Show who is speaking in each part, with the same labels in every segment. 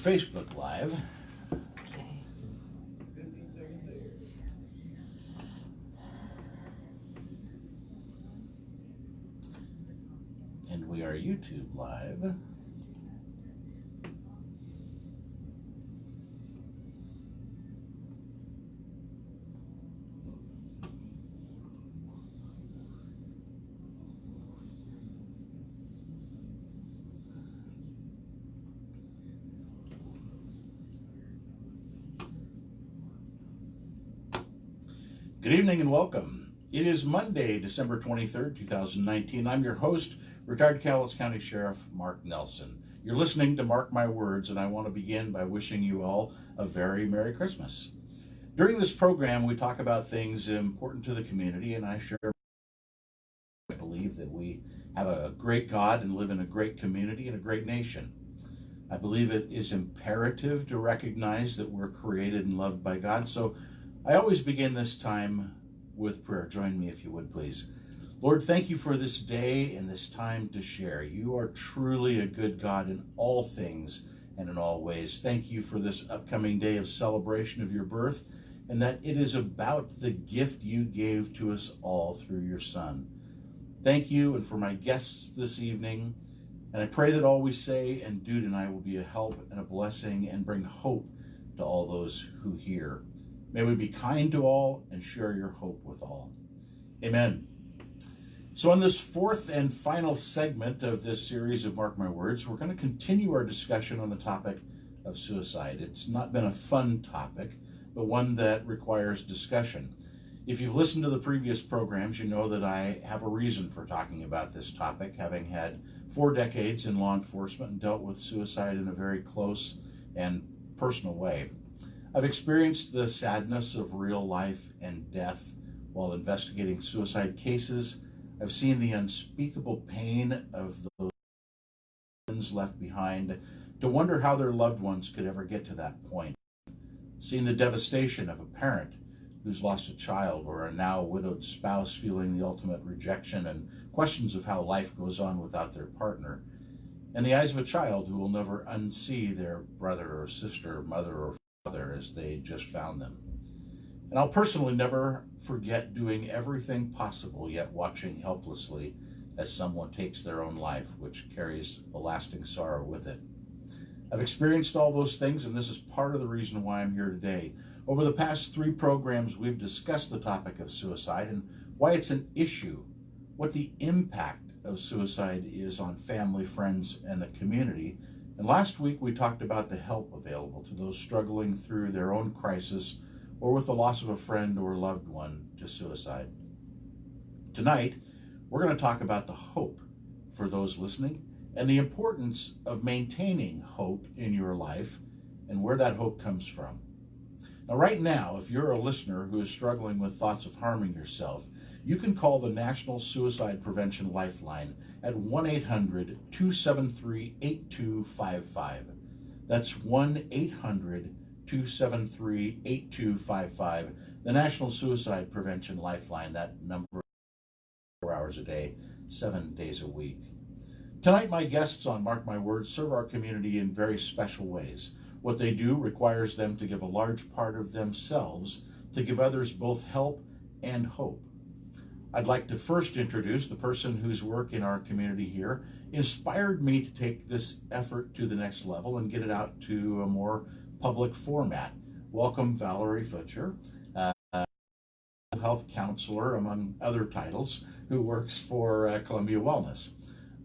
Speaker 1: Facebook Live.
Speaker 2: Okay.
Speaker 1: And we are YouTube Live. Good evening and welcome. It is Monday, December 23rd, 2019. I'm your host, retired Cowlitz County Sheriff Mark Nelson. You're listening to Mark My Words, and I want to begin by wishing you all a very Merry Christmas. During this program, we talk about things important to the community, and I believe that we have a great God and live in a great community and a great nation. I believe it is imperative to recognize that we're created and loved by God, so I always begin this time with prayer. Join me if you would, please. Lord, thank you for this day and this time to share. You are truly a good God in all things and in all ways. Thank you for this upcoming day of celebration of your birth, and that it is about the gift you gave to us all through your Son. Thank you, and for my guests this evening, and I pray that all we say and do tonight will be a help and a blessing and bring hope to all those who hear. May we be kind to all and share your hope with all. Amen. So in this fourth and final segment of this series of Mark My Words, we're going to continue our discussion on the topic of suicide. It's not been a fun topic, but one that requires discussion. If you've listened to the previous programs, you know that I have a reason for talking about this topic, having had 4 decades in law enforcement and dealt with suicide in a very close and personal way. I've experienced the sadness of real life and death while investigating suicide cases. I've seen the unspeakable pain of those left behind to wonder how their loved ones could ever get to that point. Seen the devastation of a parent who's lost a child or a now widowed spouse feeling the ultimate rejection and questions of how life goes on without their partner. And the eyes of a child who will never unsee their brother or sister, mother or father as they just found them. And I'll personally never forget doing everything possible, yet watching helplessly as someone takes their own life, which carries a lasting sorrow with it. I've experienced all those things, and this is part of the reason why I'm here today. Over the past 3 programs, we've discussed the topic of suicide and why it's an issue, what the impact of suicide is on family, friends, and the community. And last week, we talked about the help available to those struggling through their own crisis or with the loss of a friend or loved one to suicide. Tonight, we're going to talk about the hope for those listening and the importance of maintaining hope in your life and where that hope comes from. Now, right now, if you're a listener who is struggling with thoughts of harming yourself, you can call the National Suicide Prevention Lifeline at 1-800-273-8255. That's 1-800-273-8255, the National Suicide Prevention Lifeline. That number 4 hours a day, 7 days a week. Tonight, my guests on Mark My Words serve our community in very special ways. What they do requires them to give a large part of themselves to give others both help and hope. I'd like to first introduce the person whose work in our community here inspired me to take this effort to the next level and get it out to a more public format. Welcome, Valorie Futcher, health counselor, among other titles, who works for Columbia Wellness.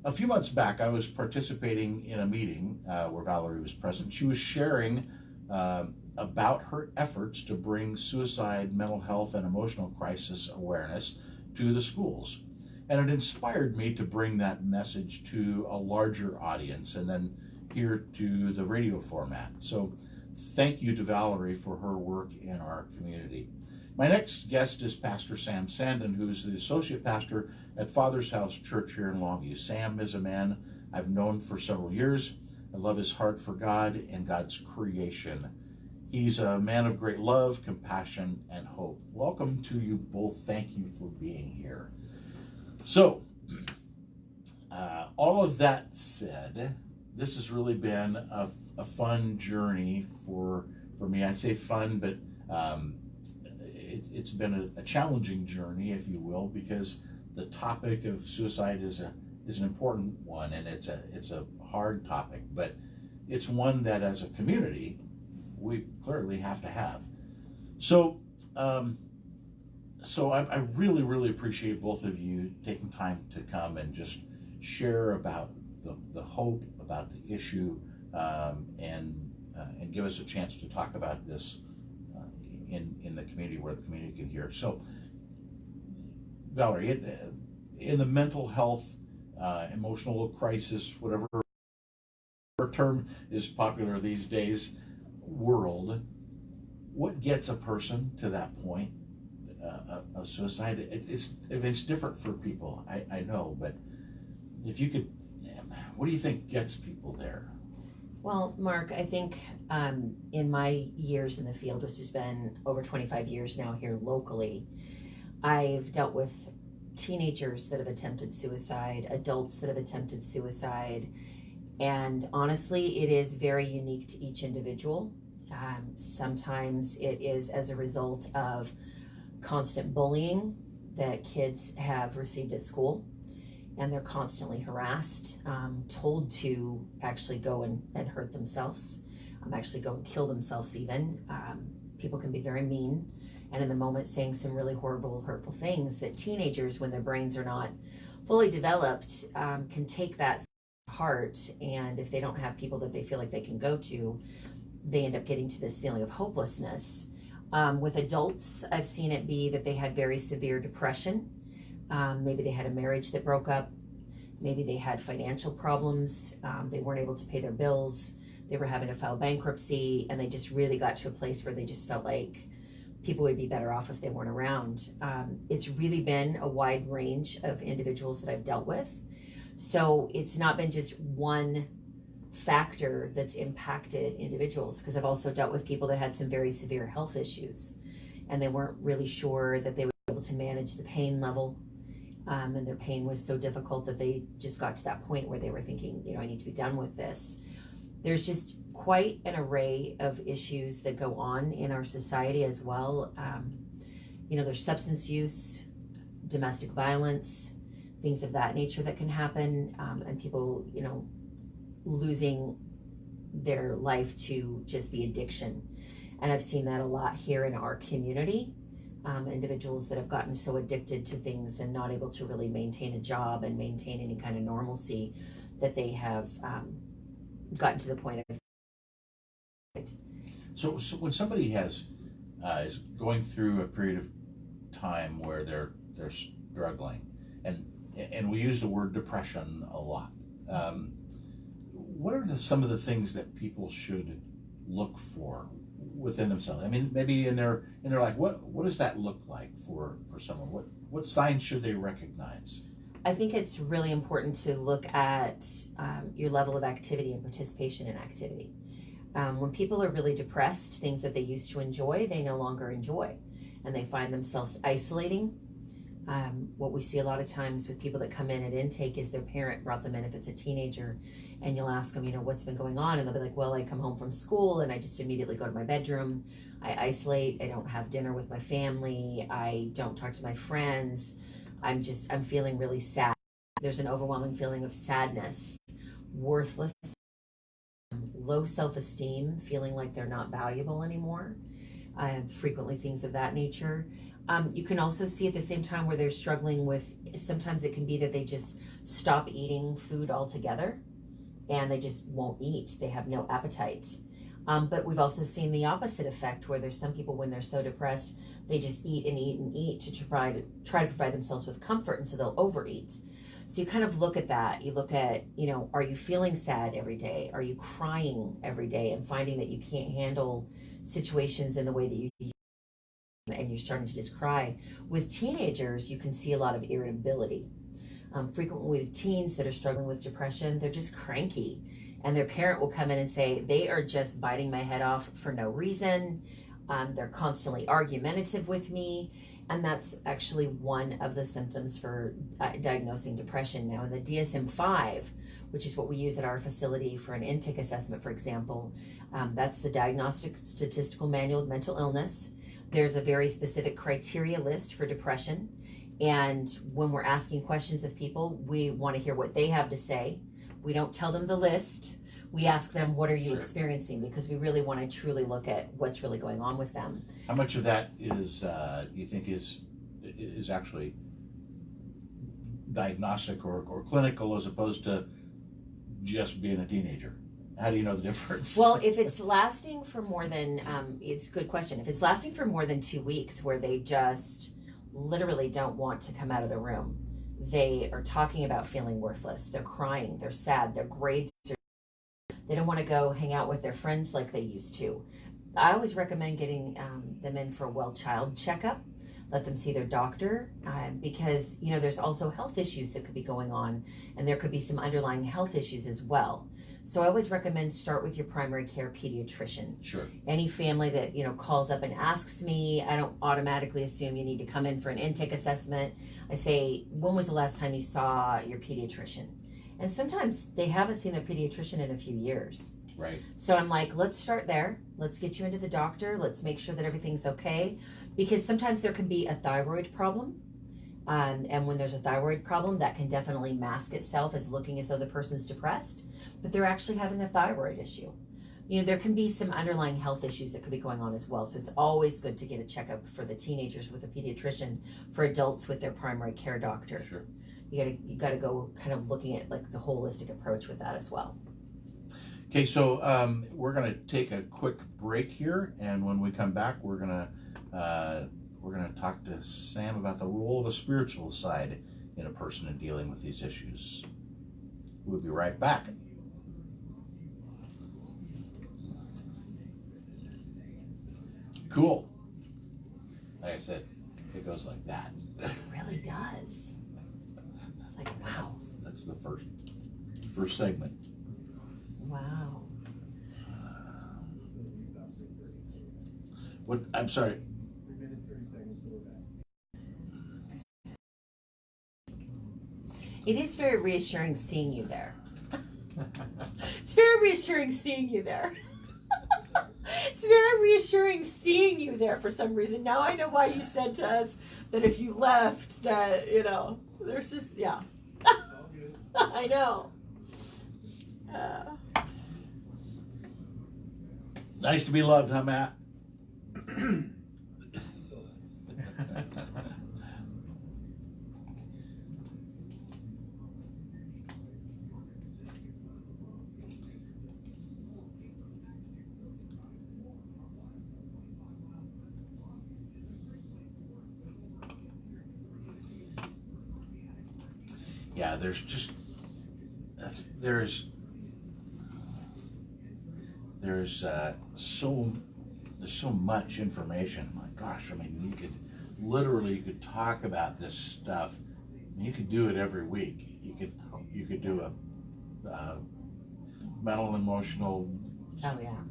Speaker 1: A few months back, I was participating in a meeting where Valorie was present. She was sharing about her efforts to bring suicide, mental health, and emotional crisis awareness to the schools. And it inspired me to bring that message to a larger audience and then here to the radio format. So thank you to Valorie for her work in our community. My next guest is Pastor Sam Sanden, who's the associate pastor at Father's House Church here in Longview. Sam is a man I've known for several years. I love his heart for God and God's creation. He's a man of great love, compassion, and hope. Welcome to you both. Thank you for being here. So, all of that said, this has really been a fun journey for me. I say fun, but it's been a challenging journey, if you will, because the topic of suicide is an important one, and it's a hard topic, but it's one that as a community we clearly have to have. So I really, really appreciate both of you taking time to come and just share about the hope, about the issue, and give us a chance to talk about this in the community, where the community can hear. So, Valorie, in the mental health, emotional crisis, whatever term is popular these days, world, what gets a person to that point of suicide? It's different for people, I know, but if you could, what do you think gets people there?
Speaker 2: Well, Mark, I think in my years in the field, which has been over 25 years now here locally, I've dealt with teenagers that have attempted suicide, adults that have attempted suicide, and honestly, it is very unique to each individual. Sometimes it is as a result of constant bullying that kids have received at school, and they're constantly harassed, told to actually go and hurt themselves, actually go and kill themselves even. People can be very mean, and in the moment saying some really horrible, hurtful things that teenagers, when their brains are not fully developed, can take that to heart, and if they don't have people that they feel like they can go to, they end up getting to this feeling of hopelessness. With adults, I've seen it be that they had very severe depression. Maybe they had a marriage that broke up. Maybe they had financial problems. They weren't able to pay their bills. They were having to file bankruptcy, and they just really got to a place where they just felt like people would be better off if they weren't around. It's really been a wide range of individuals that I've dealt with. So it's not been just one factor that's impacted individuals, because I've also dealt with people that had some very severe health issues, and they weren't really sure that they would be able to manage the pain level, and their pain was so difficult that they just got to that point where they were thinking, I need to be done with this. There's just quite an array of issues that go on in our society as well. There's substance use, domestic violence, things of that nature that can happen, and people, losing their life to just the addiction. And I've seen that a lot here in our community. Individuals that have gotten so addicted to things and not able to really maintain a job and maintain any kind of normalcy, that they have gotten to the point of.
Speaker 1: So when somebody is going through a period of time where they're struggling, and we use the word depression a lot, what are some of the things that people should look for within themselves? I mean, maybe in their life, what does that look like for someone? What signs should they recognize?
Speaker 2: I think it's really important to look at your level of activity and participation in activity. When people are really depressed, things that they used to enjoy, they no longer enjoy, and they find themselves isolating. What we see a lot of times with people that come in at intake is their parent brought them in, if it's a teenager, and you'll ask them, what's been going on? And they'll be like, well, I come home from school and I just immediately go to my bedroom. I isolate. I don't have dinner with my family. I don't talk to my friends. I'm feeling really sad. There's an overwhelming feeling of sadness, worthless, low self-esteem, feeling like they're not valuable anymore. Frequently things of that nature. You can also see at the same time where they're struggling with, sometimes it can be that they just stop eating food altogether and they just won't eat. They have no appetite. But we've also seen the opposite effect, where there's some people, when they're so depressed, they just eat and eat and eat to try to provide themselves with comfort, and so they'll overeat. So you kind of look at that. You look at, are you feeling sad every day? Are you crying every day and finding that you can't handle situations in the way that you and you're starting to just cry? With teenagers, you can see a lot of irritability. Frequently with teens that are struggling with depression, they're just cranky, and their parent will come in and say, they are just biting my head off for no reason. They're constantly argumentative with me, And that's actually one of the symptoms for diagnosing depression. Now, in the DSM-5, which is what we use at our facility for an intake assessment, for example, that's the Diagnostic Statistical Manual of Mental Illness. There's a very specific criteria list for depression. And when we're asking questions of people, we want to hear what they have to say. We don't tell them the list. We ask them, what are you experiencing? Because we really want to truly look at what's really going on with them.
Speaker 1: How much of that is, you think is actually diagnostic or clinical as opposed to just being a teenager? How do you know the difference?
Speaker 2: Well, if it's lasting for more than, it's a good question. If it's lasting for more than 2 weeks where they just literally don't want to come out of the room, they are talking about feeling worthless, they're crying, they're sad, their grades are, they don't want to go hang out with their friends like they used to. I always recommend getting them in for a well child checkup. Let them see their doctor because, you know, there's also health issues that could be going on, and there could be some underlying health issues as well. So I always recommend start with your primary care pediatrician.
Speaker 1: Sure.
Speaker 2: Any family that, you know, calls up and asks me, I don't automatically assume you need to come in for an intake assessment. I say, when was the last time you saw your pediatrician? And sometimes they haven't seen their pediatrician in a few years.
Speaker 1: Right.
Speaker 2: So I'm like, let's start there. Let's get you into the doctor. Let's make sure that everything's okay. Because sometimes there can be a thyroid problem. And when there's a thyroid problem, that can definitely mask itself as looking as though the person's depressed, but they're actually having a thyroid issue. You know, there can be some underlying health issues that could be going on as well. So it's always good to get a checkup for the teenagers with a pediatrician, for adults with their primary care doctor.
Speaker 1: Sure.
Speaker 2: You gotta go kind of looking at like the holistic approach with that as well.
Speaker 1: Okay, so we're going to take a quick break here, and when we come back, we're going to talk to Sam about the role of a spiritual side in a person in dealing with these issues. We'll be right back. Cool. Like I said, it goes like that.
Speaker 2: It really does. It's like, wow.
Speaker 1: That's the first segment.
Speaker 2: Wow.
Speaker 1: What? I'm sorry.
Speaker 2: It is very reassuring seeing you there. It's very reassuring seeing you there. It's very reassuring seeing you there for some reason. Now I know why you said to us that if you left, that, you know, there's just, yeah. I know.
Speaker 1: Nice to be loved, huh, Matt? Yeah, there's so much information. My gosh, I mean, you could talk about this stuff. You could do it every week. You could do a mental and emotional,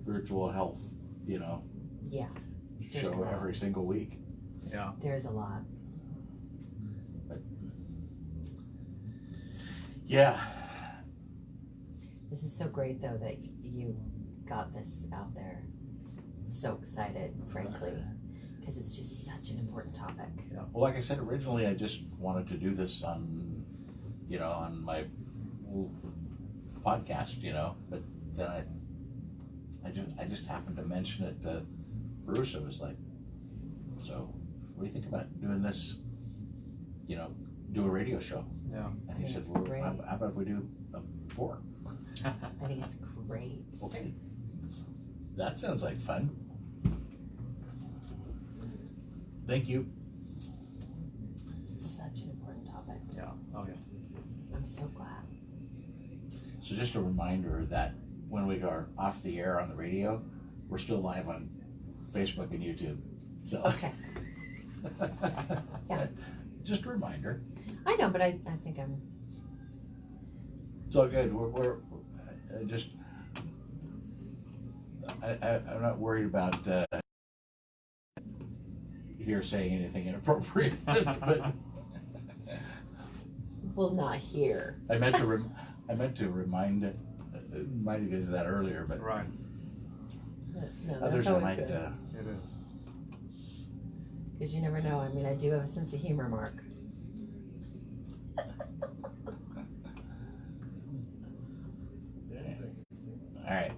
Speaker 1: spiritual health, you know, show every single week.
Speaker 3: Yeah,
Speaker 2: there's a lot.
Speaker 1: But yeah,
Speaker 2: this is so great though that you got this out there. So excited, frankly, because it's just such an important topic.
Speaker 1: Yeah. Well, like I said, originally I just wanted to do this on my podcast, but then I just happened to mention it to Bruce. I was like, so what do you think about doing this, do a radio show?
Speaker 3: Yeah.
Speaker 1: And he said, well, how about if we do 4?
Speaker 2: I think it's great.
Speaker 1: Okay. That sounds like fun. Thank you.
Speaker 2: Such an important topic.
Speaker 3: Yeah. Oh, yeah.
Speaker 2: I'm so glad.
Speaker 1: So just a reminder that when we are off the air on the radio, we're still live on Facebook and YouTube. So
Speaker 2: okay. Yeah.
Speaker 1: Just a reminder.
Speaker 2: I know, but I think I'm.
Speaker 1: It's all good. We're I'm not worried about here saying anything inappropriate. But
Speaker 2: Well, not here.
Speaker 1: I meant to remind you guys of that earlier, but
Speaker 3: Right.
Speaker 2: No,
Speaker 1: others
Speaker 2: that's
Speaker 1: might.
Speaker 3: It is.
Speaker 2: because you never know. I mean, I do have a sense of humor, Mark.
Speaker 1: All right.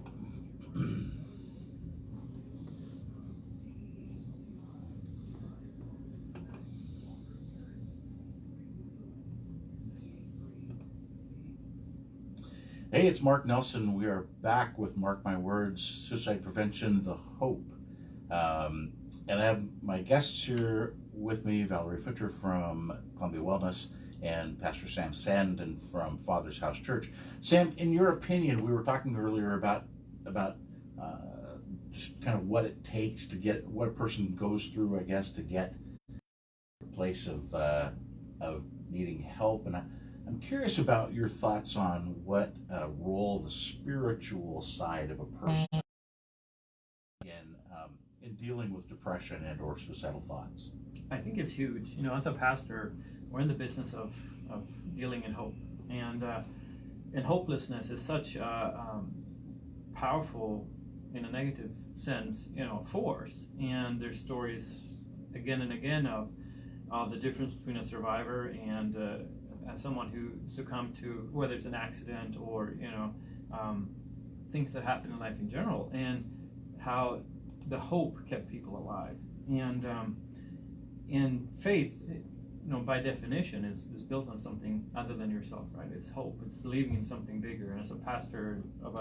Speaker 1: Hey, it's Mark Nelson. We are back with Mark My Words, Suicide Prevention, The Hope. And I have my guests here with me, Valorie Futcher from Columbia Wellness and Pastor Sam Sanden from Father's House Church. Sam, in your opinion, we were talking earlier about just kind of what it takes to get, what a person goes through, I guess, to get to a place of needing help. And I'm curious about your thoughts on what role the spiritual side of a person in dealing with depression and or suicidal thoughts.
Speaker 3: I think it's huge. You know, as a pastor, we're in the business of dealing in hope, and hopelessness is such a powerful, in a negative sense, force. And there's stories again and again of the difference between a survivor and someone who succumbed to, whether it's an accident or things that happen in life in general, and how the hope kept people alive. And faith, by definition, is built on something other than yourself, right? It's hope. It's believing in something bigger. And as a pastor of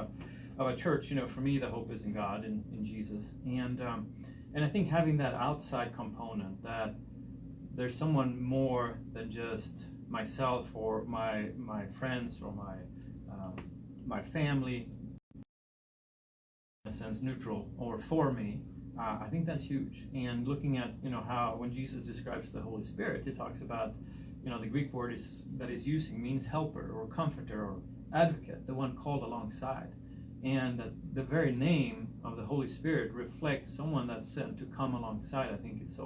Speaker 3: a church, for me, the hope is in God, in Jesus. And I think having that outside component, that there's someone more than just myself or my friends or my family, in a sense, neutral or for me, I think that's huge. And looking at how when Jesus describes the Holy Spirit, he talks about the Greek word that he's using means helper or comforter or advocate, the one called alongside, and that the very name of the Holy Spirit reflects someone that's sent to come alongside. I think it's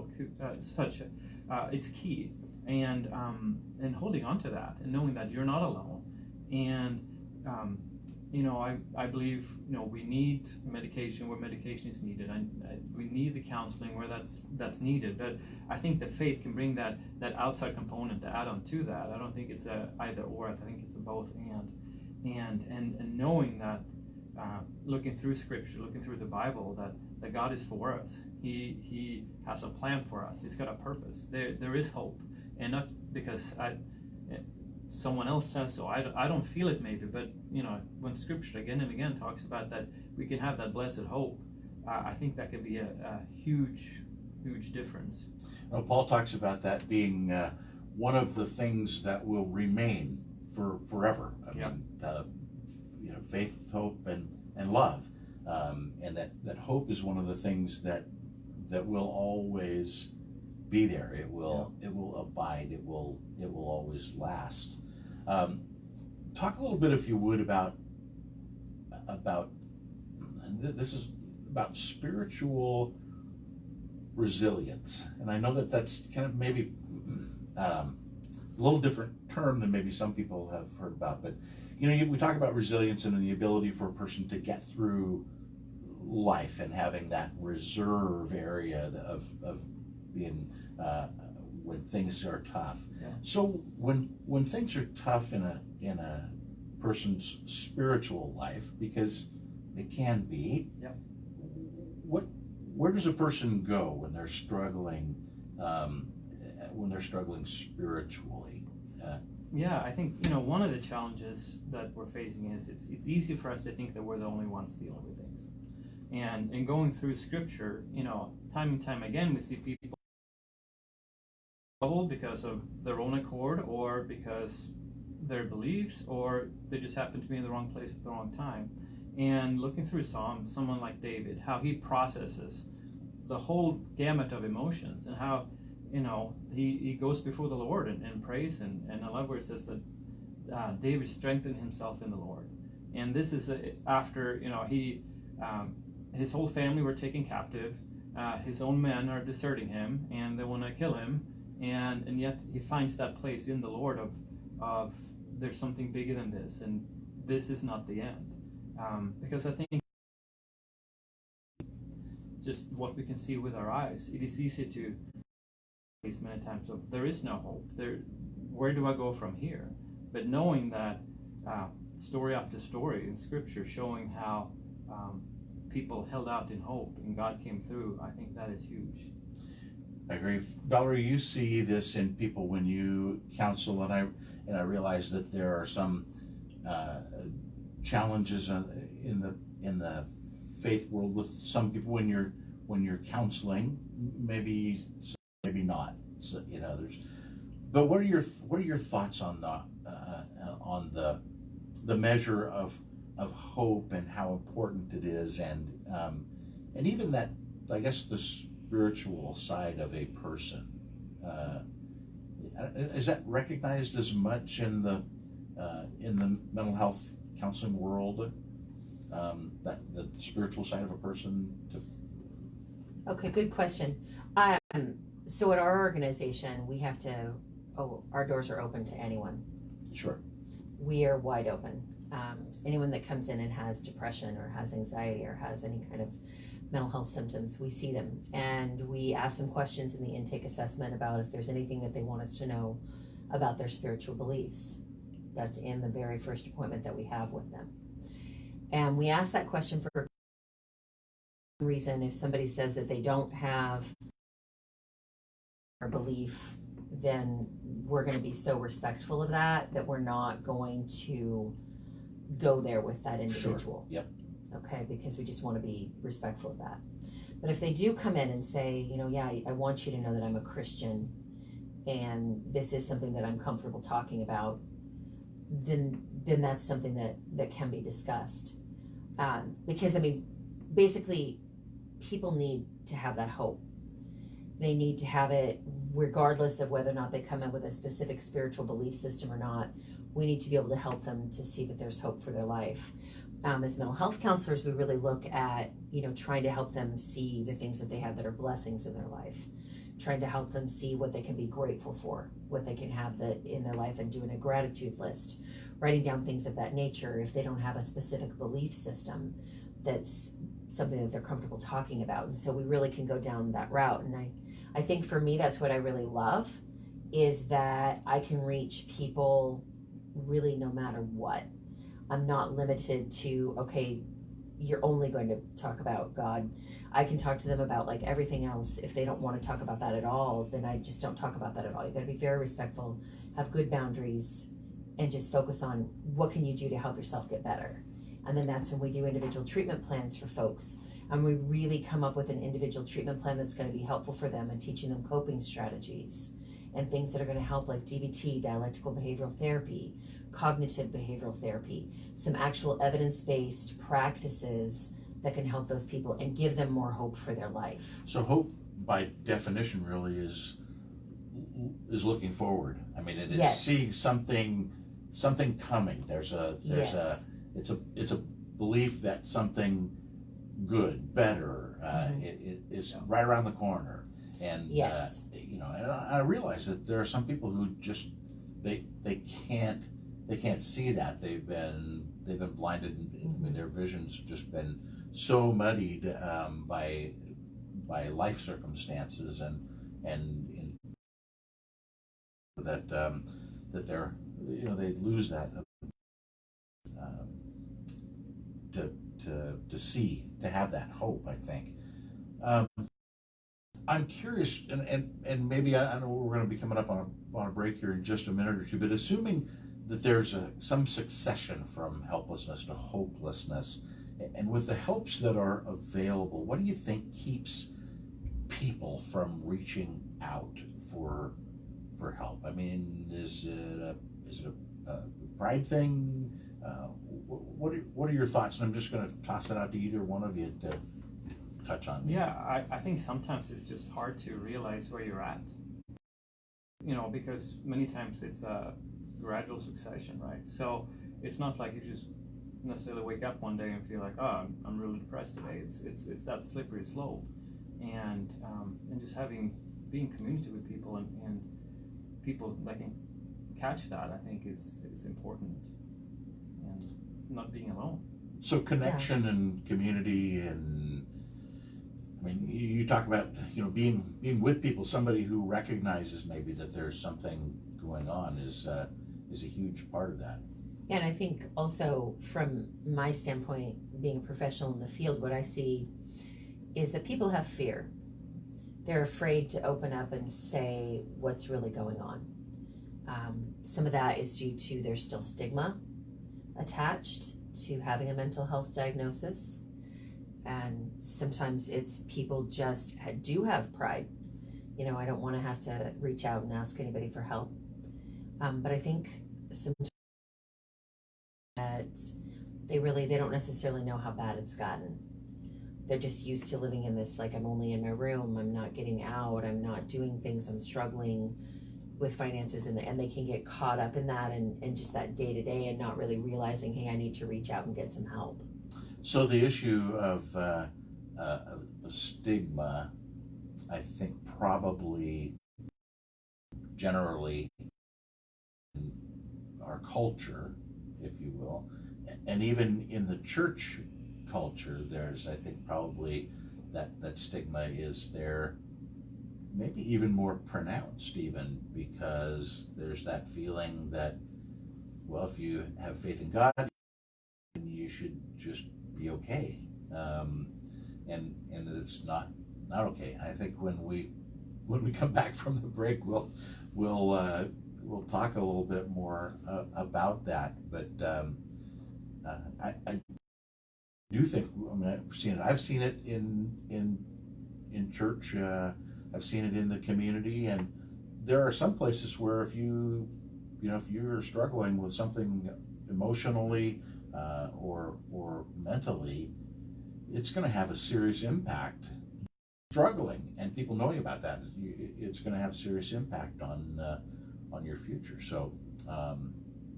Speaker 3: it's key, and holding on to that and knowing that you're not alone. And I believe we need medication where medication is needed, and we need the counseling where that's needed. But I think the faith can bring that outside component to add on to that. I don't think it's a either or. I think it's a both and knowing that, looking through Scripture, looking through the Bible, that God is for us. He has a plan for us. He's got a purpose. There is hope, and not because someone else says so. I don't feel it maybe, but when Scripture again and again talks about that we can have that blessed hope, I think that could be a huge difference.
Speaker 1: Paul talks about that being one of the things that will remain for forever. I mean, faith, hope, and love, and that hope is one of the things that will always be there. It will abide. It will always last. Talk a little bit, if you would, about this is about spiritual resilience, and I know that's kind of maybe a little different term than maybe some people have heard about, but we talk about resilience and the ability for a person to get through life and having that reserve area of being when things are tough.
Speaker 3: Yeah.
Speaker 1: So when things are tough in a person's spiritual life, because it can be,
Speaker 3: yeah.
Speaker 1: Where does a person go when they're struggling spiritually?
Speaker 3: Yeah, I think one of the challenges that we're facing is it's easy for us to think that we're the only ones dealing with things, and in going through Scripture, time and time again, we see people trouble because of their own accord, or because their beliefs, or they just happen to be in the wrong place at the wrong time. And looking through Psalms, someone like David, how he processes the whole gamut of emotions, and how he goes before the Lord and prays, and I love where it says that David strengthened himself in the Lord. And this is after his whole family were taken captive. his own men are deserting him and they want to kill him, and yet he finds that place in the Lord of there's something bigger than this, and this is not the end. Because I think just what we can see with our eyes, it is easy to face many times of there is no hope. Where do I go from here? But knowing that story after story in Scripture showing how people held out in hope and God came through, I think that is huge.
Speaker 1: I agree. Valorie, you see this in people when you counsel, and I realize that there are some challenges in the faith world with some people when you're counseling, maybe not. So, but what are your thoughts on the measure of hope and how important it is, and even that, I guess, the spiritual side of a person, is that recognized as much in the mental health counseling world, that the spiritual side of a person?
Speaker 2: Okay, good question. So at our organization, we have to, our doors are open to anyone.
Speaker 1: Sure.
Speaker 2: We are wide open. Anyone that comes in and has depression or has anxiety or has any kind of mental health symptoms, we see them, and we ask them questions in the intake assessment about if there's anything that they want us to know about their spiritual beliefs. That's in the very first appointment that we have with them. And we ask that question for a reason. If somebody says that they don't have a belief, then we're going to be so respectful of that we're not going to go there with that individual.
Speaker 1: Sure. Yep.
Speaker 2: Okay, because we just want to be respectful of that. But if they do come in and say, I want you to know that I'm a Christian and this is something that I'm comfortable talking about, then that's something that can be discussed. Because, basically, people need to have that hope. They need to have it regardless of whether or not they come in with a specific spiritual belief system or not. We need to be able to help them to see that there's hope for their life. As mental health counselors, we really look at, trying to help them see the things that they have that are blessings in their life, trying to help them see what they can be grateful for, what they can have that in their life, and doing a gratitude list, writing down things of that nature. If they don't have a specific belief system, that's something that they're comfortable talking about. And so we really can go down that route. And I think for me, that's what I really love, is that I can reach people really no matter what. I'm not limited to, okay, you're only going to talk about God. I can talk to them about like everything else. If they don't want to talk about that at all, then I just don't talk about that at all. You got to be very respectful, have good boundaries, and just focus on what can you do to help yourself get better. And then that's when we do individual treatment plans for folks. And we really come up with an individual treatment plan that's going to be helpful for them and teaching them coping strategies and things that are going to help, like DBT, dialectical behavioral therapy, cognitive behavioral therapy, some actual evidence-based practices that can help those people and give them more hope for their life.
Speaker 1: So hope, by definition, really is looking forward. It is
Speaker 2: Yes.
Speaker 1: seeing something coming. It's a belief that something good, better, it is right around the corner. And
Speaker 2: Yes.
Speaker 1: and I realize that there are some people who just they can't see that. They've been blinded, and their vision's just been so muddied by life circumstances and that they're they lose that to see, to have that hope, I think. I'm curious, and maybe I know we're going to be coming up on a break here in just a minute or two, but assuming that there's some succession from helplessness to hopelessness, and with the helps that are available, what do you think keeps people from reaching out for help? Is it a pride thing? What are your thoughts? And I'm just going to toss it out to either one of you to touch on.
Speaker 3: Yeah, I think sometimes it's just hard to realize where you're at, because many times it's a gradual succession, right? So it's not like you just necessarily wake up one day and feel like, oh, I'm really depressed today. It's that slippery slope. and just being community with people and people that can catch that, I think is important, and not being alone.
Speaker 1: So connection and community, and I mean, you talk about, you know, being with people, somebody who recognizes maybe that there's something going on is a huge part of that.
Speaker 2: And I think also from my standpoint, being a professional in the field, what I see is that people have fear. They're afraid to open up and say what's really going on. Some of that is due to there's still stigma attached to having a mental health diagnosis. And sometimes it's people just do have pride. You know, I don't want to have to reach out and ask anybody for help. But I think sometimes that they don't necessarily know how bad it's gotten. They're just used to living in this, like, I'm only in my room, I'm not getting out, I'm not doing things, I'm struggling with finances, and they can get caught up in that and just that day to day and not really realizing, hey, I need to reach out and get some help.
Speaker 1: So the issue of stigma, I think probably generally in our culture, if you will, and even in the church culture, there's, I think, probably that stigma is there, maybe even more pronounced, even because there's that feeling that, well, if you have faith in God, you should just be okay, and it's not okay. I think when we come back from the break, we'll talk a little bit more about that. But I do think, I mean, I've seen it in church. I've seen it in the community, and there are some places where if you're struggling with something emotionally or mentally, it's going to have a serious impact. Struggling and people knowing about that, it's going to have serious impact on your future. So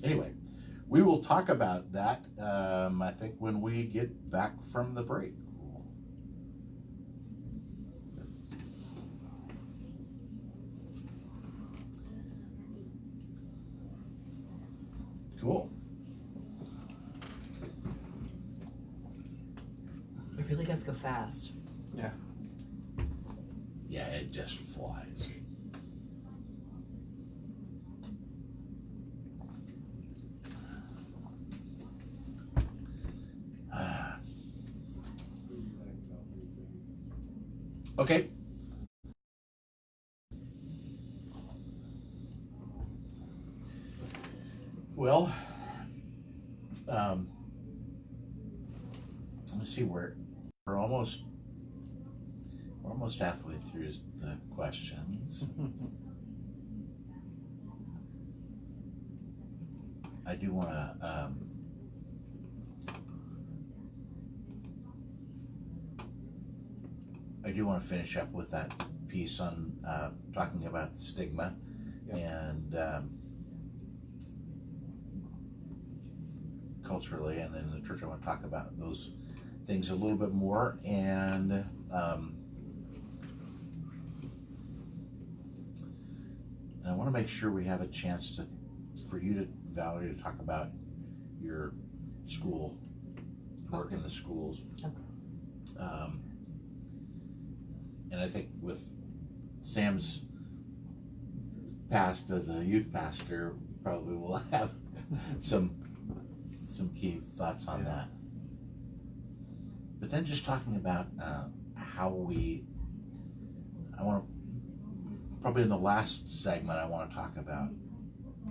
Speaker 1: anyway, we will talk about that, I think, when we get back from the break. Cool.
Speaker 2: It really does go fast.
Speaker 3: Yeah.
Speaker 1: Yeah, it just flies. Okay. Well, let me see, we're almost halfway through the questions. I do want to finish up with that piece on talking about stigma. Yep. And culturally, and in the church I want to talk about those things a little bit more, and I want to make sure we have a chance for you, Valerie, to talk about your school, work in the schools.
Speaker 2: Okay.
Speaker 1: And I think with Sam's past as a youth pastor, probably will have some key thoughts on that. But then just talking about how I want to, probably in the last segment, I want to talk about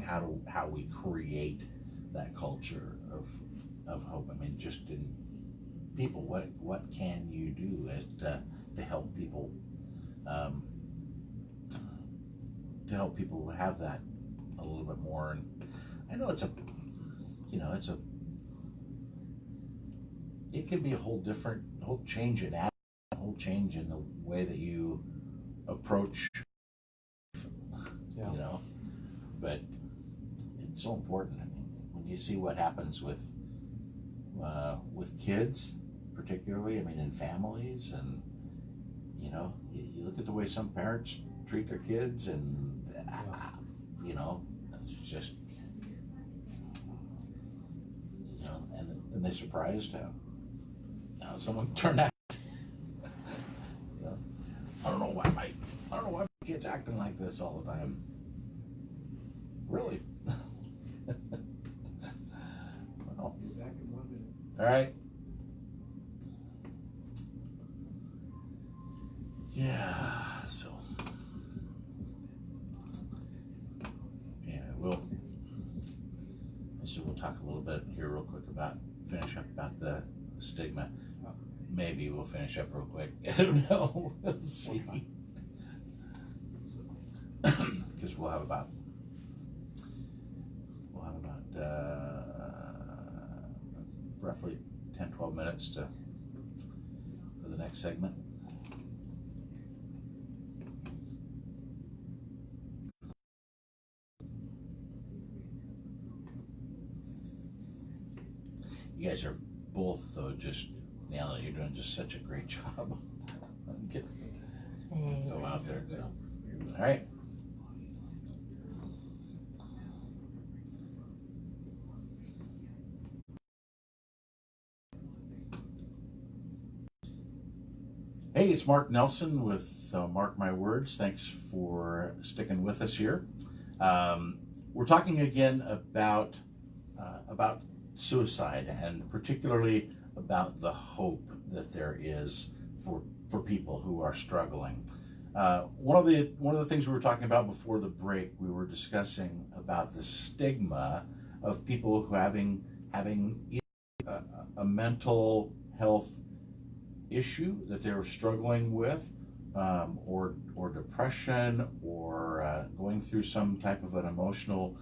Speaker 1: how we create that culture of hope. I mean, just in people, what can you do to help people have that a little bit more? And I know it can be a whole change in attitude, a whole change in the way that you approach, but it's so important. I mean, when you see what happens with kids, particularly, I mean, in families, and you look at the way some parents treat their kids, and it's just, and they surprised how someone turned out. I don't know why my kid's acting like this all the time. Really? Well, all right. Yeah. So, we'll talk a little bit here real quick finish up about the stigma. Maybe we'll finish up real quick. I don't know. Let's see. Because we'll have about roughly 10-12 minutes for the next segment. You guys are both, though, just nailing it. You're doing just such a great job. I'm getting so out there. So. All right. Hey, it's Mark Nelson with Mark My Words. Thanks for sticking with us here. We're talking again about suicide, and particularly about the hope that there is for people who are struggling. One of the things we were talking about before the break, we were discussing about the stigma of people who having a mental health issue that they were struggling with, or depression, or going through some type of an emotional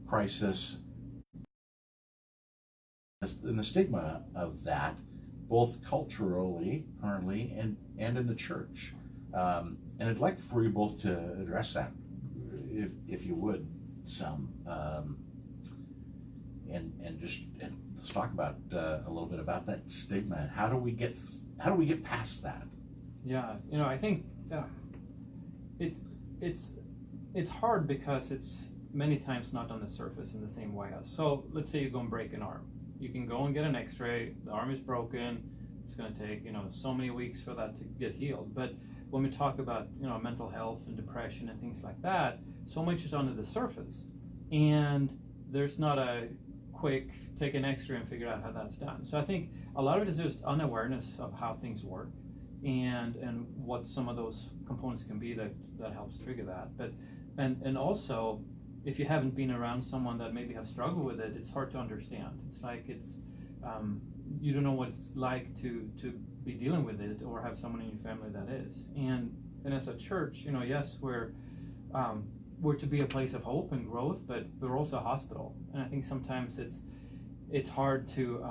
Speaker 1: crisis. And the stigma of that, both culturally, currently, and in the church. And I'd like for you both to address that, if you would, some, and let's talk about a little bit about that stigma and how do we get past that?
Speaker 3: Yeah, I think it's hard because it's many times not on the surface in the same way. So let's say you go and break an arm. You can go and get an x-ray, the arm is broken, it's going to take, so many weeks for that to get healed. But when we talk about, mental health and depression and things like that, so much is under the surface. And there's not a quick take an x-ray and figure out how that's done. So I think a lot of it is just unawareness of how things work and what some of those components can be that helps trigger that. But and also, if you haven't been around someone that maybe have struggled with it, it's hard to understand. It's like you don't know what it's like to be dealing with it or have someone in your family that is. And as a church, yes, we're to be a place of hope and growth, but we're also a hospital. And I think sometimes it's hard to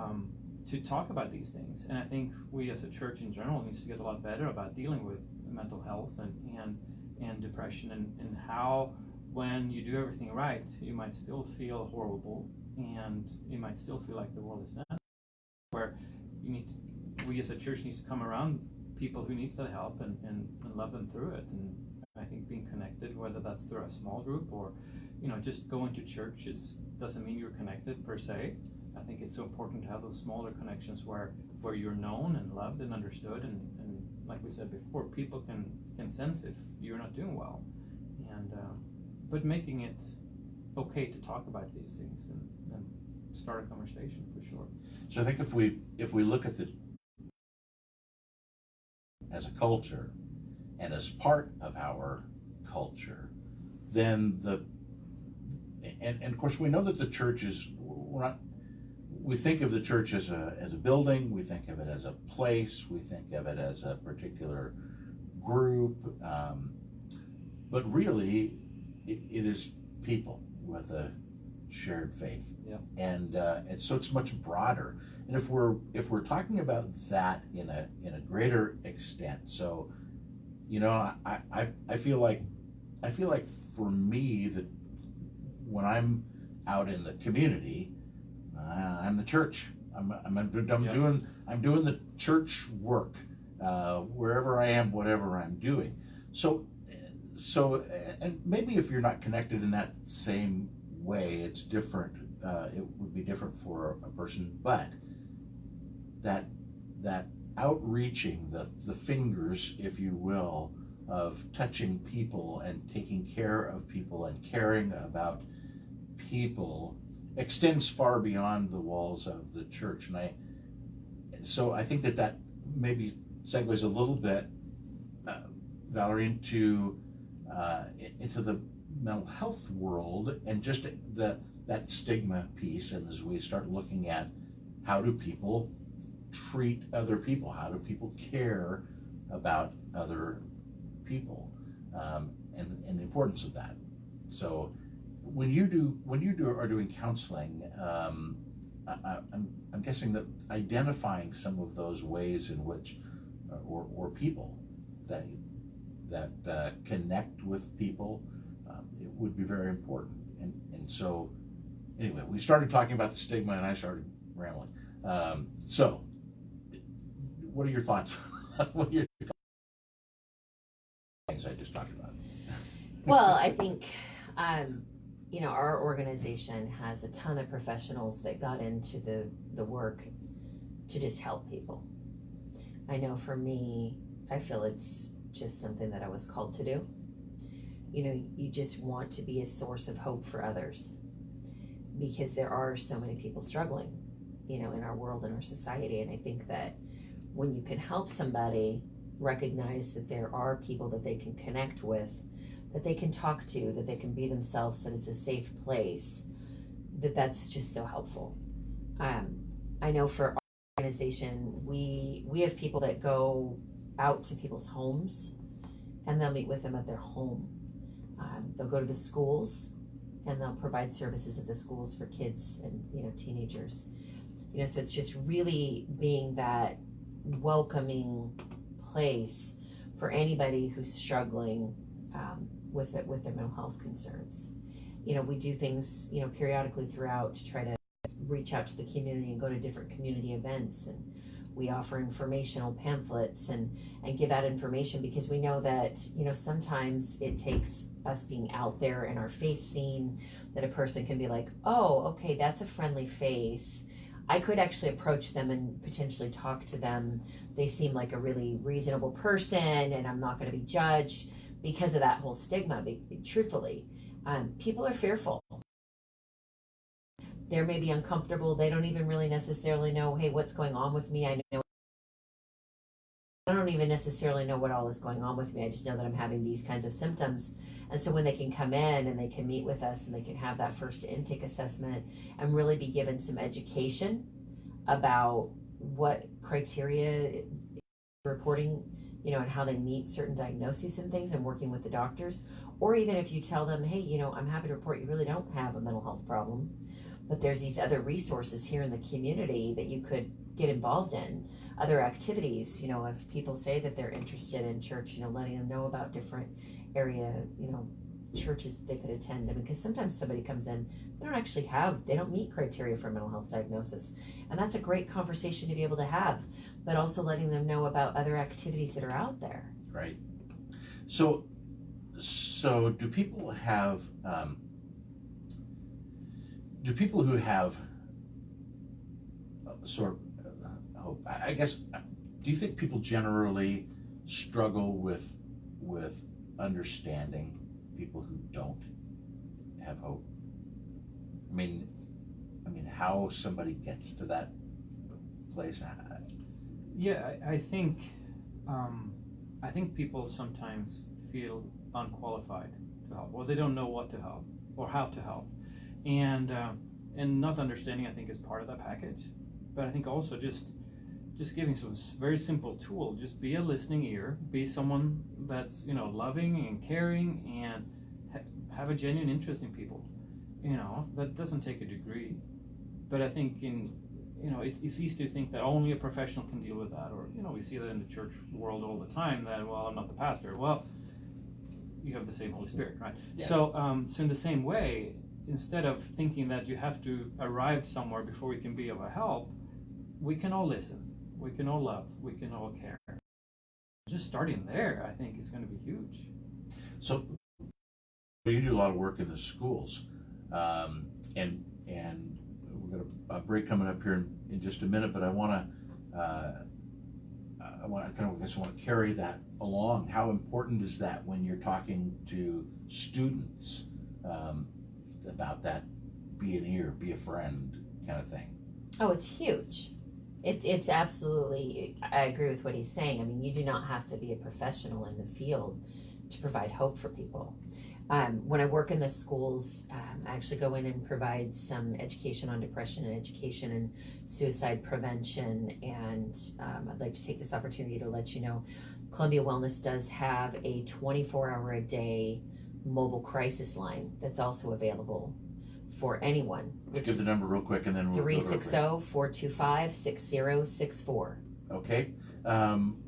Speaker 3: talk about these things. And I think we as a church in general needs to get a lot better about dealing with mental health and depression and how, when you do everything right, you might still feel horrible, and you might still feel like the world is not. Where we as a church needs to come around people who needs that help and love them through it. And I think being connected, whether that's through a small group or, just going to church doesn't mean you're connected per se. I think it's so important to have those smaller connections where you're known and loved and understood, and like we said before, people can sense if you're not doing well. And but making it okay to talk about these things and start a conversation for sure.
Speaker 1: So I think if we look at as a culture and as part of our culture, then and of course we know that the church is, we think of the church as a building, we think of it as a place, we think of it as a particular group, but really it is people with a shared faith.
Speaker 3: Yeah.
Speaker 1: And so it's much broader. And if we're talking about that in a greater extent, so I feel like for me that when I'm out in the community, I'm the church. I'm doing the church work. wherever I am, whatever I'm doing. So, and maybe if you're not connected in that same way, it's different. It would be different for a person, but that outreaching, the fingers, if you will, of touching people and taking care of people and caring about people extends far beyond the walls of the church. So I think that maybe segues a little bit, Valorie, into the mental health world and just that stigma piece. And as we start looking at how do people treat other people, how do people care about other people, and the importance of that. So when you are doing counseling, I'm guessing that identifying some of those ways in which or people that connect with people, it would be very important. And so anyway, we started talking about the stigma and I started rambling. So what are your thoughts? What are your things I just talked about?
Speaker 2: Well, I think, our organization has a ton of professionals that got into the work to just help people. I know for me, I feel it's just something that I was called to do. You just want to be a source of hope for others because there are so many people struggling, in our world and our society. And I think that when you can help somebody recognize that there are people that they can connect with, that they can talk to, that they can be themselves, that it's a safe place, that's just so helpful. I know for our organization, we have people that go out to people's homes and they'll meet with them at their home. They'll go to the schools and they'll provide services at the schools for kids and teenagers. So it's just really being that welcoming place for anybody who's struggling with their mental health concerns. We do things periodically throughout to try to reach out to the community and go to different community events, and we offer informational pamphlets and give out information because we know that sometimes it takes us being out there and our face seen that a person can be like, oh, okay, that's a friendly face. I could actually approach them and potentially talk to them. They seem like a really reasonable person and I'm not going to be judged because of that whole stigma. Truthfully, people are fearful. They're maybe uncomfortable. They don't even really necessarily know, hey, what's going on with me? I don't even necessarily know what all is going on with me. I just know that I'm having these kinds of symptoms. And so when they can come in and they can meet with us and they can have that first intake assessment and really be given some education about what criteria reporting, and how they meet certain diagnoses and things and working with the doctors. Or even if you tell them, hey, I'm happy to report you really don't have a mental health problem, but there's these other resources here in the community that you could get involved in, other activities. If people say that they're interested in church, letting them know about different area, churches that they could attend. Because sometimes somebody comes in, they don't meet criteria for mental health diagnosis. And that's a great conversation to be able to have, but also letting them know about other activities that are out there.
Speaker 1: Right. So do people have, who have sort of hope, I guess, do you think people generally struggle with understanding people who don't have hope? I mean, how somebody gets to that place?
Speaker 3: Yeah, I think people sometimes feel unqualified to help, or they don't know what to help or how to help, and not understanding, I think, is part of that package. But I think also just giving some very simple tool, just be a listening ear, be someone that's loving and caring, and have a genuine interest in people. That doesn't take a degree. But I think it's easy to think that only a professional can deal with that, or we see that in the church world all the time, that, well, I'm not the pastor. Well, you have the same Holy Spirit, right?
Speaker 1: Yeah.
Speaker 3: So in the same way, instead of thinking that you have to arrive somewhere before we can be of a help, we can all listen, we can all love, we can all care. Just starting there, I think, is going to be huge.
Speaker 1: So you do a lot of work in the schools, and we're got a break coming up here in just a minute. But I want to carry that along. How important is that when you're talking to students about that? Be an ear, be a friend, kind of thing.
Speaker 2: Oh, it's huge. It's absolutely, I agree with what he's saying. I mean, you do not have to be a professional in the field to provide hope for people. When I work in the schools, I actually go in and provide some education on depression and education and suicide prevention. And I'd like to take this opportunity to let you know, Columbia Wellness does have a 24-hour-a-day mobile crisis line that's also available for anyone.
Speaker 1: Just give the number real quick and then we'll
Speaker 2: 360-425-6064.
Speaker 1: Okay.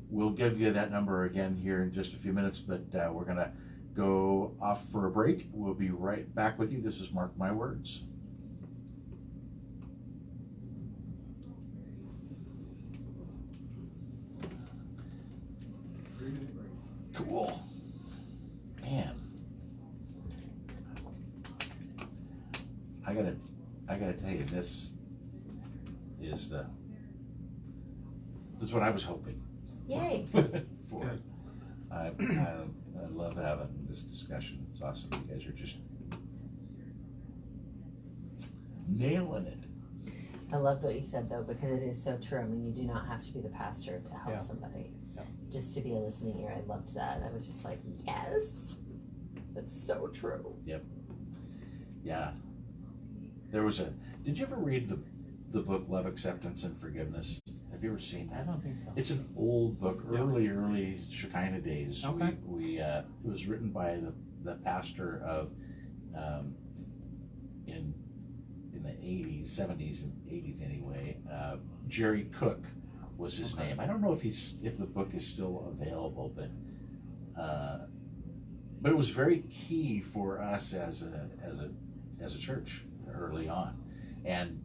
Speaker 1: We'll give you that number again here in just a few minutes, but we're going to go off for a break. We'll be right back with you. This is Mark My Words. Cool. Man. I gotta tell you, this is what I was hoping.
Speaker 2: Yay.
Speaker 1: For. I love having this discussion. It's awesome. You guys are just nailing it.
Speaker 2: I loved what you said, though, because it is so true. I mean, you do not have to be the pastor to help somebody.
Speaker 3: Yeah.
Speaker 2: Just to be a listening ear. I loved that. I was just like, yes, that's so true.
Speaker 1: Yep. Yeah. There was did you ever read the book Love, Acceptance, and Forgiveness? Have you ever seen that?
Speaker 3: I don't think so.
Speaker 1: It's an old book, early Shekinah days.
Speaker 3: Okay.
Speaker 1: It was written by the pastor of in the 80s, 70s and 80s anyway. Jerry Cook was his name. I don't know if the book is still available, but it was very key for us as a church early on, and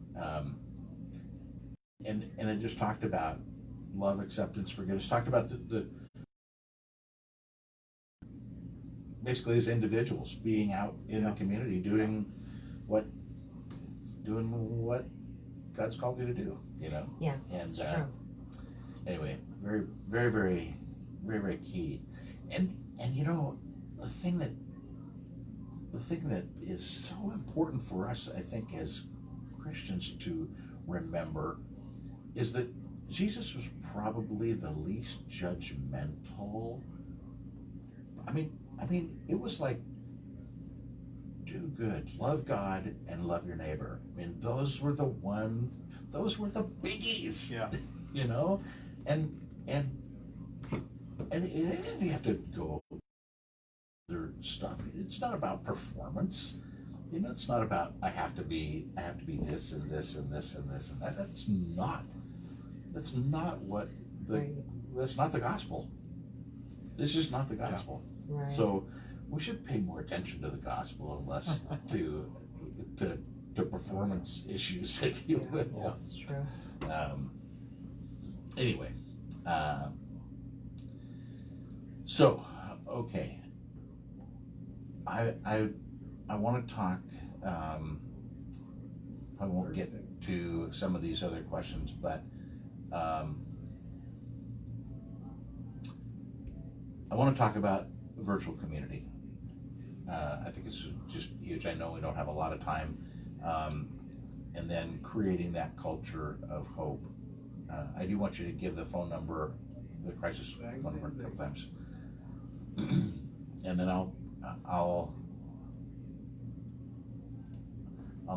Speaker 1: it just talked about love, acceptance, forgiveness. Talked about the basically as individuals being out in the community doing what God's called you to do.
Speaker 2: Yeah,
Speaker 1: and
Speaker 2: that's true.
Speaker 1: Anyway, very, very, very, very, very key. And the thing that is so important for us, I think, as Christians to remember is that Jesus was probably the least judgmental. I mean, it was like, do good, love God, and love your neighbor. I mean, those were the biggies.
Speaker 3: Yeah.
Speaker 1: And it didn't have to go other stuff. It's not about performance. It's not about I have to be this and this and this and this and that. That's not what that's not the gospel. It's just not the gospel.
Speaker 2: Yeah. Right.
Speaker 1: So we should pay more attention to the gospel and less to performance issues, if you will.
Speaker 2: Yeah, that's true.
Speaker 1: Anyway, so okay. I want to talk. I won't get to some of these other questions, but I want to talk about virtual community. I think it's just huge. I know we don't have a lot of time, and then creating that culture of hope. I do want you to give the phone number, the crisis phone number, a couple times, and then I'll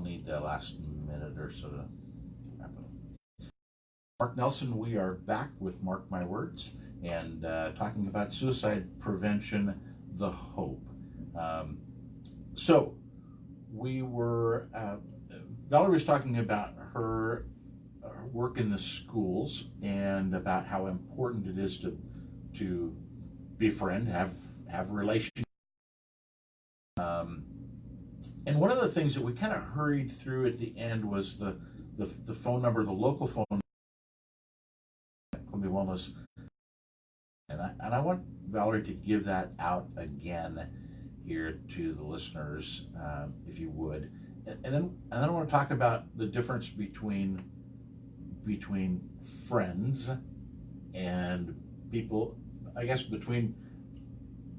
Speaker 1: need the last minute or so to wrap it up. Mark Nelson, we are back with Mark My Words and talking about suicide prevention, the hope. So we were, Valerie was talking about her work in the schools and about how important it is to befriend, have relationships. And one of the things that we kind of hurried through at the end was the phone number, the local phone, Columbia Wellness And I want Valorie to give that out again here to the listeners, if you would. And then I want to talk about the difference between friends and people, I guess, between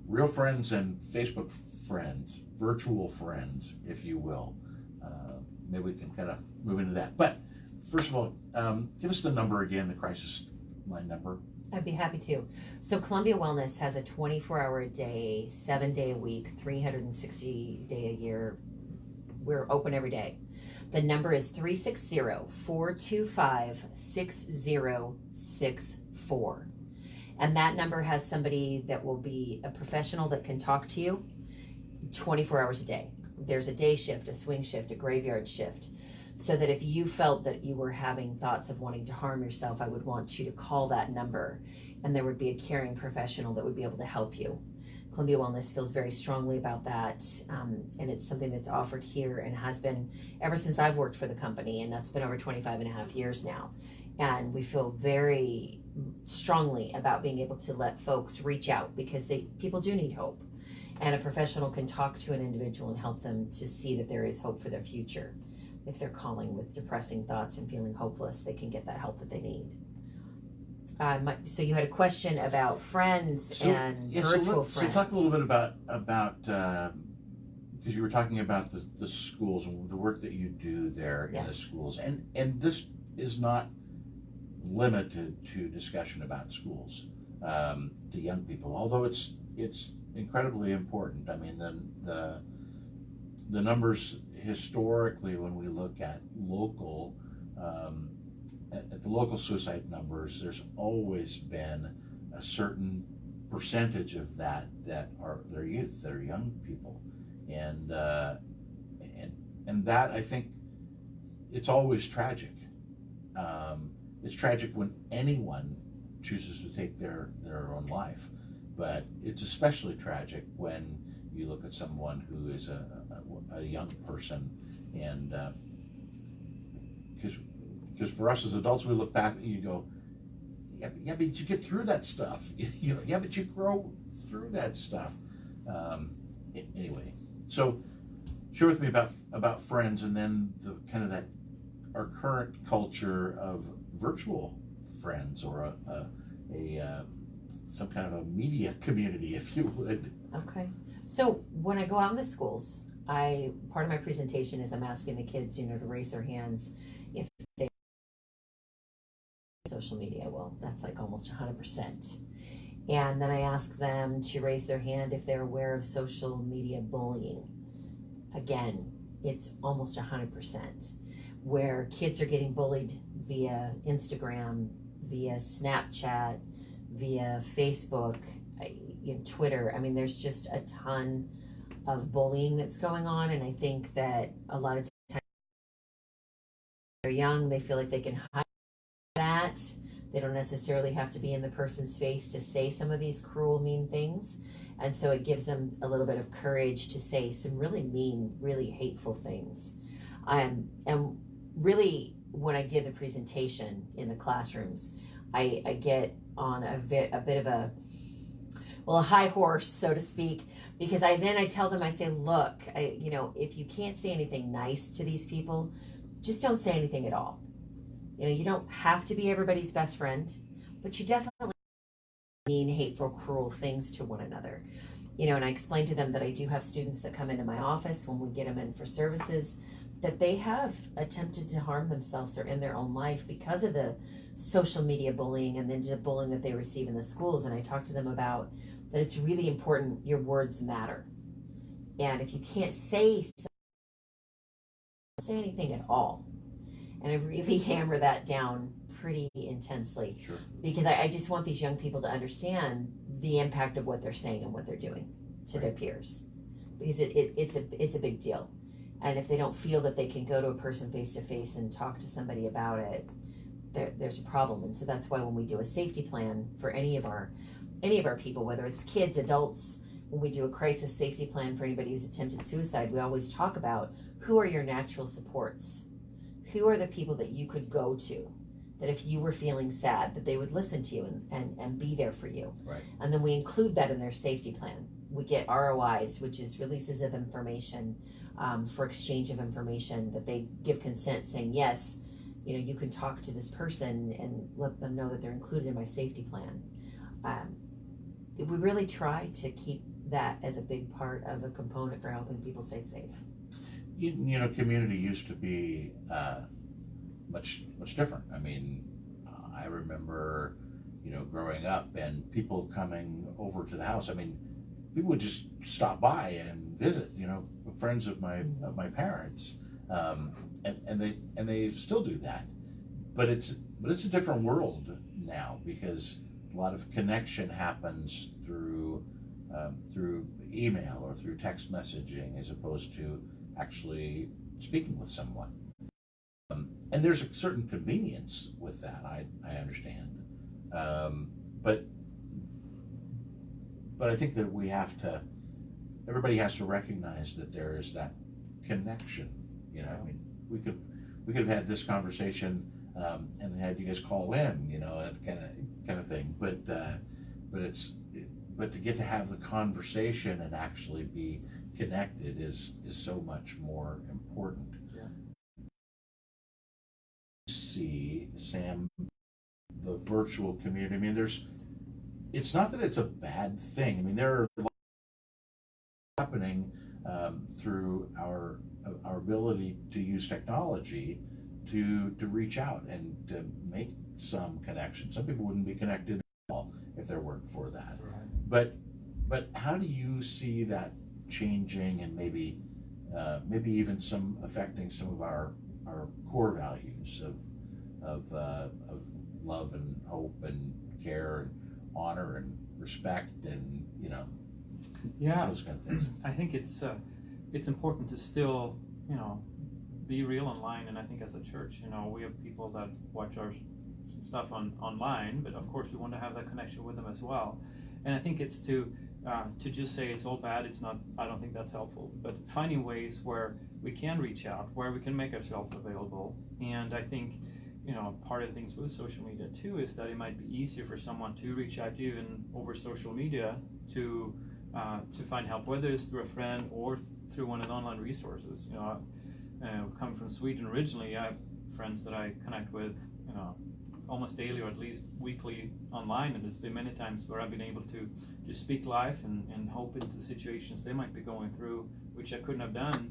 Speaker 1: real friends and Facebook friends, virtual friends, if you will. Maybe we can kind of move into that. But first of all, give us the number again, the crisis line number.
Speaker 2: I'd be happy to. So Columbia Wellness has a 24-hour-a-day, 7-day-a-week, 360-day-a-year. We're open every day. The number is 360-425-6064. And that number has somebody that will be a professional that can talk to you 24 hours a day. There's a day shift, a swing shift, a graveyard shift. So that if you felt that you were having thoughts of wanting to harm yourself, I would want you to call that number, and there would be a caring professional that would be able to help you. Columbia Wellness feels very strongly about that, and it's something that's offered here and has been ever since I've worked for the company, and that's been over 25 and a half years now. And we feel very strongly about being able to let folks reach out, because people do need hope. And a professional can talk to an individual and help them to see that there is hope for their future. If they're calling with depressing thoughts and feeling hopeless, they can get that help that they need. So you had a question about friends and virtual friends.
Speaker 1: So talk a little bit about because you were talking about the schools and the work that you do there in the schools. And this is not limited to discussion about schools to young people, although it's incredibly important. I mean, the numbers historically, when we look at local at the local suicide numbers, there's always been a certain percentage of that are their youth, that are young people, and that, I think, it's always tragic. It's tragic when anyone chooses to take their own life, but it's especially tragic when you look at someone who is a young person, and because for us as adults, we look back and you go, yeah, but you get through that stuff, yeah, but you grow through that stuff. Anyway, so share with me about friends, and then the kind of that our current culture of virtual friends, or some kind of a media community, if you would.
Speaker 2: Okay. So when I go out in the schools, part of my presentation is I'm asking the kids, to raise their hands if they social media. Well, that's like almost 100%. And then I ask them to raise their hand if they're aware of social media bullying. Again, it's almost 100%, where kids are getting bullied via Instagram, via Snapchat, via Facebook, Twitter. I mean, there's just a ton of bullying that's going on, and I think that a lot of times they're young, they feel like they can hide that. They don't necessarily have to be in the person's face to say some of these cruel, mean things, and so it gives them a little bit of courage to say some really mean, really hateful things. And really, when I give the presentation in the classrooms, I get on a bit of a high horse, so to speak, because I tell them, I say, look, if you can't say anything nice to these people, just don't say anything at all. You don't have to be everybody's best friend, but you definitely mean, hateful, cruel things to one another. And I explain to them that I do have students that come into my office when we get them in for services, that they have attempted to harm themselves or in their own life because of the social media bullying and then the bullying that they receive in the schools. And I talk to them about that it's really important, your words matter. And if you can't say anything at all. And I really hammer that down pretty intensely.
Speaker 1: Sure.
Speaker 2: Because I just want these young people to understand the impact of what they're saying and what they're doing to their peers. Because it's a big deal. And if they don't feel that they can go to a person face to face and talk to somebody about it, there's a problem. And so that's why when we do a safety plan for any of our people, whether it's kids, adults, when we do a crisis safety plan for anybody who's attempted suicide, we always talk about who are your natural supports, who are the people that you could go to that if you were feeling sad, that they would listen to you and be there for you.
Speaker 1: Right.
Speaker 2: And then we include that in their safety plan. We get ROIs, which is releases of information, for exchange of information, that they give consent saying, yes, you can talk to this person and let them know that they're included in my safety plan. We really try to keep that as a big part of a component for helping people stay safe.
Speaker 1: Community used to be much different. I mean, I remember, growing up and people coming over to the house. I mean, people would just stop by and visit. Friends of my parents, and they still do that. But it's a different world now, because a lot of connection happens through email or through text messaging, as opposed to actually speaking with someone. And there's a certain convenience with that, I understand. But I think that everybody has to recognize that there is that connection. I mean, we could have had this conversation and had you guys call in, kind of thing. But to get to have the conversation and actually be connected is so much more important.
Speaker 3: Yeah.
Speaker 1: See, Sam, the virtual community. I mean, it's not that it's a bad thing. I mean, there are a lot happening through our ability to use technology to reach out and to make some connection. Some people wouldn't be connected at all if there weren't for that.
Speaker 3: Right.
Speaker 1: But how do you see that changing, and maybe even some affecting some of our core values of love and hope and care and honor and respect and those kind of things?
Speaker 3: I think it's important to still be real online, and I think as a church, we have people that watch our stuff online, but of course we want to have that connection with them as well. And I think it's to just say it's all bad. It's not. I don't think that's helpful. But finding ways where we can reach out, where we can make ourselves available. And I think part of the things with social media too is that it might be easier for someone to reach out to you over social media to find help, whether it's through a friend or through one of the online resources. Coming from Sweden originally, I have friends that I connect with, almost daily or at least weekly online, and it's been many times where I've been able to just speak life and hope into the situations they might be going through, which I couldn't have done,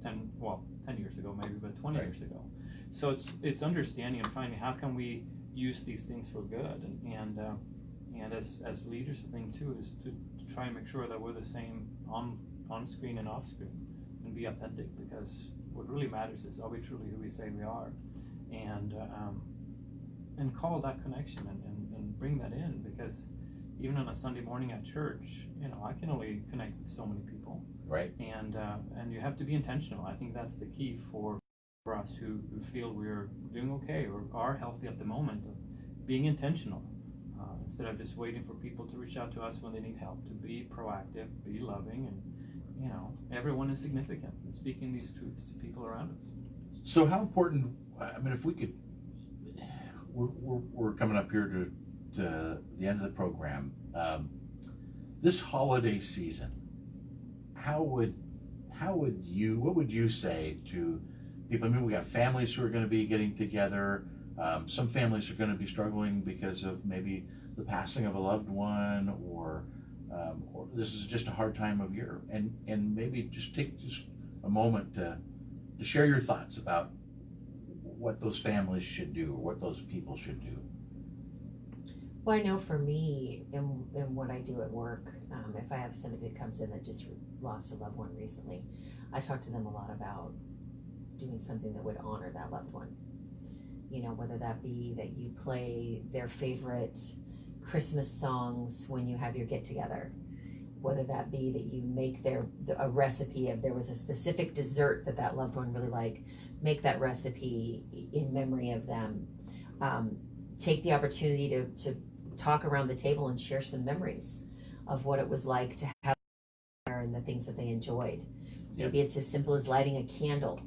Speaker 3: 10 years ago maybe, but 20
Speaker 1: Right.
Speaker 3: years ago. So it's understanding and finding how can we use these things for good, and as leaders, the thing too is to try and make sure that we're the same on screen and off screen, and be authentic, because what really matters is, are we truly who we say we are, and call that connection and bring that in, because even on a Sunday morning at church, I can only connect with so many people,
Speaker 1: Right.
Speaker 3: and you have to be intentional. I think that's the key for us who feel we're doing okay or are healthy at the moment, of being intentional instead of just waiting for people to reach out to us when they need help, to be proactive, be loving, and everyone is significant, and speaking these truths to people around us.
Speaker 1: So how important, I mean, if we could, we're coming up here to the end of the program. This holiday season, what would you say to people? I mean, we got families who are going to be getting together. Some families are going to be struggling because of maybe the passing of a loved one, or this is just a hard time of year, and maybe just take a moment to share your thoughts about what those families should do, or what those people should do.
Speaker 2: Well, I know for me, in what I do at work, if I have somebody that comes in that just lost a loved one recently, I talk to them a lot about doing something that would honor that loved one. Whether that be that you play their favorite Christmas songs when you have your get-together, whether that be that you make a recipe of, there was a specific dessert that loved one really liked, make that recipe in memory of them. Take the opportunity to talk around the table and share some memories of what it was like to have and the things that they enjoyed.
Speaker 1: Yep.
Speaker 2: Maybe it's as simple as lighting a candle,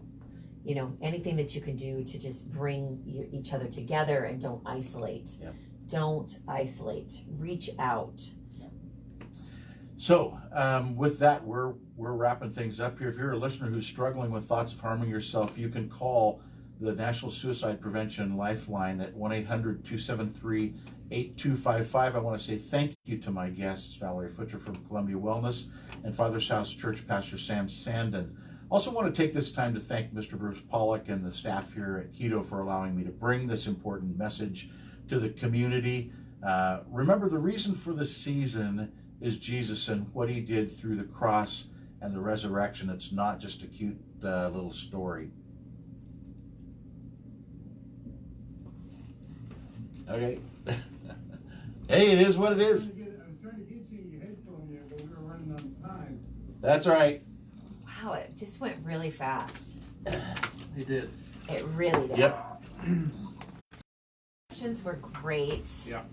Speaker 2: anything that you can do to just bring each other together, and don't isolate.
Speaker 1: Yep.
Speaker 2: Don't isolate. Reach out.
Speaker 1: So with that, we're wrapping things up here. If you're a listener who's struggling with thoughts of harming yourself, you can call the National Suicide Prevention Lifeline at 1-800-273-8255. I want to say thank you to my guests, Valorie Futcher from Columbia Wellness and Father's House Church Pastor Sam Sanden. Also want to take this time to thank Mr. Bruce Pollock and the staff here at Keto for allowing me to bring this important message to the community. Remember, the reason for the season is Jesus and what he did through the cross and the resurrection. It's not just a cute little story. Okay. Hey, it is what it is.
Speaker 4: I was trying to get you your headphone there, but we were running out of time.
Speaker 1: That's right.
Speaker 2: Wow, it just went really fast.
Speaker 3: He did.
Speaker 2: It really did.
Speaker 1: Yep.
Speaker 2: Questions were great.
Speaker 3: Yeah.